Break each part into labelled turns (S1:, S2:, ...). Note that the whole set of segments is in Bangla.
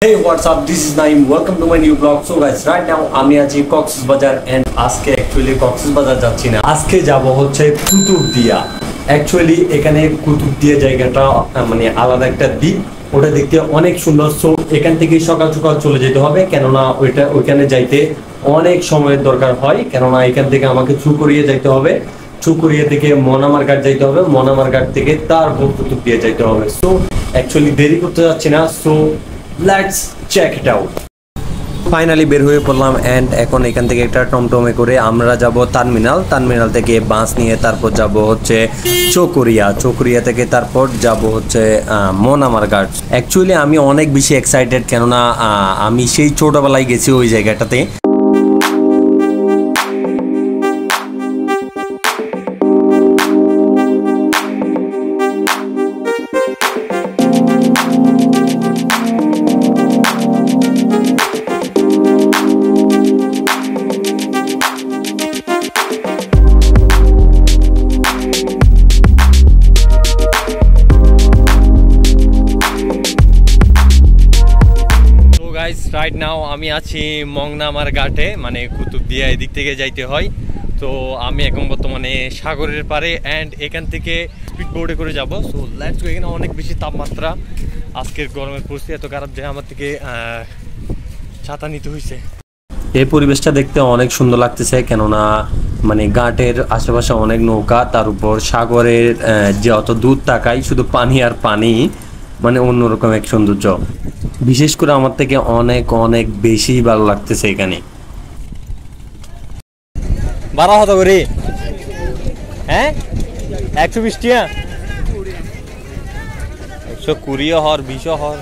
S1: Hey, what's up? This is Naeem. Welcome to my new vlog. So guys, right now আমি আছি কক্সবাজার and আজকে অ্যাকচুয়ালি কক্সবাজার যাচ্ছি না। আজকে যাব হচ্ছে কুতুবদিয়া। অ্যাকচুয়ালি এখানে কুতুবদিয়া জায়গাটা মানে আলাদা একটা দ্বীপ। ওটা দেখতে অনেক সুন্দর। সো এখান থেকে সকাল সকাল চলে যেতে হবে, কেননা ওইখানে যাইতে অনেক সময়ের দরকার হয়, কেননা এখান থেকে আমাকে চুকরিয়া যাইতে হবে। চুকরিয়া থেকে মনামার ঘাট যাইতে হবে, মনামার ঘাট থেকে তারপর কুতুবদিয়া যাইতে হবে। সো অ্যাকচুয়ালি দেরি করতে যাচ্ছি না। So let's check it out. Finally বের হয়ে পড়লাম এন্ড এখন এখান থেকে একটা টমটমে করে আমরা যাব টার্মিনাল থেকে বাস নিয়ে তারপর যাব হচ্ছে চকরিয়া থেকে তারপর যাব হচ্ছে মনামার ঘাট। অ্যাকচুয়ালি আমি অনেক বেশি এক্সাইটেড, কেননা আমি সেই ছোটবেলায় গেছি ওই জায়গাটাতে। রাইট নাও আমি আছি মংনামার ঘাটে, মানে কুতুবদিয়া এদিক থেকে যাইতে হয়। তো আমি এখন বর্তমানে সাগরের পারে এন্ড এখান থেকে স্পিড বোর্ডে করে যাব। So let's go. এখানে অনেক বেশি তাপমাত্রা, আজকের গরমের পরিস্থিতি এত খারাপ যে আমার থেকে ছাতা নিতে হয়েছে। এই পরিবেশটা দেখতে অনেক সুন্দর লাগতেছে, কেননা মানে ঘাটের আশেপাশে অনেক নৌকা, তার উপর সাগরের যে অত দূর তাকাই শুধু পানি আর পানি, মানে অন্যরকম এক সৌন্দর্য। বিশেষ করে আমার থেকে অনেক অনেক বেশি ভালো লাগতেছে এখানে। 12 হতো করে হ্যাঁ 120 টাকা 120 হর 20 হর।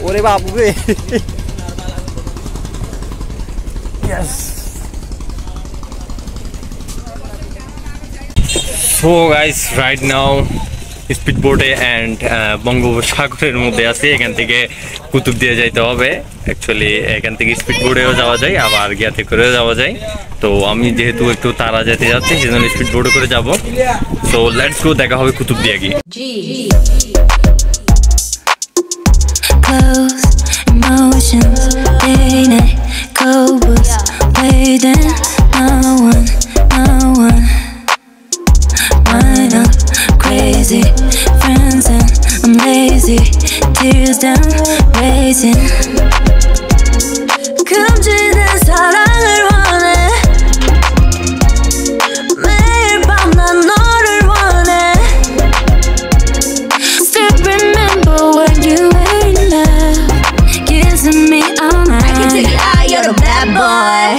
S1: ওরে বাবু রে। Yes. So guys, right now speed বোটে অ্যান্ড বঙ্গোপসাগরের মধ্যে আছে। এখান থেকে কুতুবদিয়া যাইতে হবে। অ্যাকচুয়ালি এখান থেকে স্পিড বোটেও যাওয়া যায়, আবার গিয়াতে করেও যাওয়া যায়। তো আমি যেহেতু একটু তারা যেতে যাচ্ছি সেজন্য স্পিড বোটে করে যাব। সো লেটস গো, দেখা হবে কুতুবদিয়া গিয়ে।
S2: Crazy friends and I'm lazy, tears down racing. 금지된 사랑을 원해. 매일 밤 난 너를 원해. Still remember when you were in love, kissing me all night. I can tell you how you're a bad boy.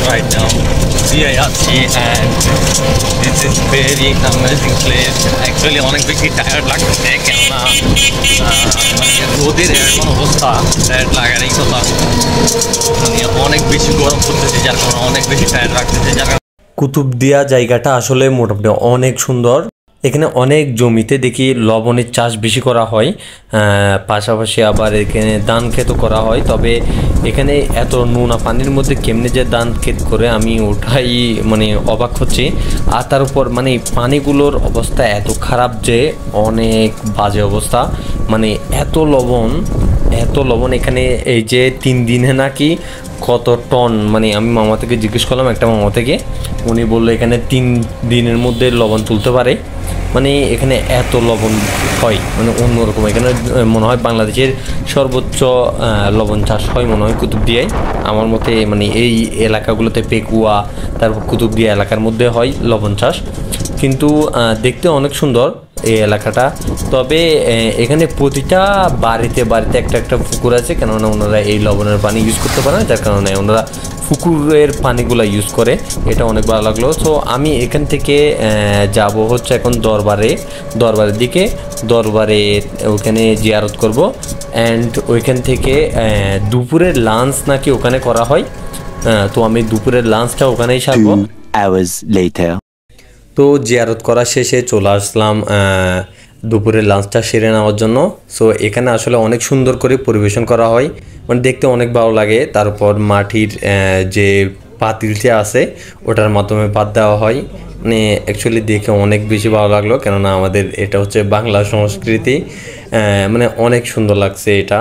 S2: Right now we are and this is very amazing place. Actually অনেক বেশি টায়ার্ড লাগতেছে, কেননা রোদের এমন অবস্থা টায়ার্ড লাগারই কথা, মানে অনেক বেশি গরম পড়তেছে, যার কারণে অনেক বেশি টায়ার্ড লাগতেছে। কুতুবদিয়া জায়গাটা আসলে মোটামুটি অনেক সুন্দর। এখানে অনেক জমিতে দেখি লবণের চাষ বেশি করা হয়, পাশাপাশি আবার এখানে ধান ক্ষেতও করা হয়। তবে এখানে এত নোনা পানির মধ্যে কেমনে যে ধান ক্ষেত করে আমি ওটাই মানে অবাক হচ্ছি। আর তার উপর মানে পানিগুলোর অবস্থা এত খারাপ যে অনেক বাজে অবস্থা, মানে এত লবণ এখানে। এই যে 3 দিনে নাকি কত টন, মানে আমি মামা থেকে জিজ্ঞেস করলাম, একটা মামা থেকে, উনি বললো এখানে 3 দিনের মধ্যে লবণ তুলতে পারে। মানে এখানে এত লবণ হয়, মানে অন্যরকম। এখানে মনে হয় বাংলাদেশের সর্বোচ্চ লবণ চাষ হয় মনে হয় কুতুবদিয়ায় আমার মতে। মানে এই এলাকাগুলোতে পেকুয়া তারপর কুতুবদিয়া এলাকার মধ্যে হয় লবণ চাষ, কিন্তু দেখতে অনেক সুন্দর। এই এলাকাটা। তবে এখানে প্রতিটা বাড়িতে বাড়িতে একটা একটা পুকুর আছে, কেননা ওনারা এই লবণের পানি ইউজ করতে পারে না, যার কারণে ওনারা পুকুরের পানিগুলো ইউজ করে। এটা অনেক ভালো লাগলো। সো আমি এখান থেকে যাব হচ্ছে এখন দরবারের দিকে। দরবারে ওখানে জিয়ারত করব অ্যান্ড ওইখান থেকে দুপুরের লাঞ্চ নাকি ওখানে করা হয়। তো আমি দুপুরের লাঞ্চটা ওখানেই সারবো।
S3: 2 hours later.
S2: তো জিয়ারত করা শেষে চলে আসলাম দুপুরের লাঞ্চটা সেরে নেওয়ার জন্য। সো এখানে আসলে অনেক সুন্দর করে পরিবেশন করা হয়, মানে দেখতে অনেক ভালো লাগে। তারপর মাটির যে পাতিলটা আছে ওটার মাধ্যমে ভাত দেওয়া হয়, মানে অ্যাকচুয়ালি দেখে অনেক বেশি ভালো লাগলো, কেননা আমাদের এটা হচ্ছে বাংলা সংস্কৃতি, মানে অনেক সুন্দর লাগছে এটা।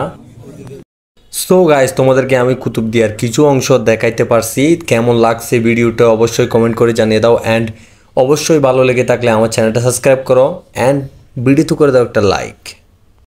S2: সো গাইস, তোমাদেরকে আমি কুতুবদিয়ার কিছু অংশ দেখাইতে পারছি। কেমন লাগছে ভিডিওটা অবশ্যই কমেন্ট করে জানিয়ে দাও, অ্যান্ড অবশ্যই ভালো লেগে থাকলে আমার চ্যানেলটা সাবস্ক্রাইব করো অ্যান্ড ভিডিওতে করে দাও একটা লাইক।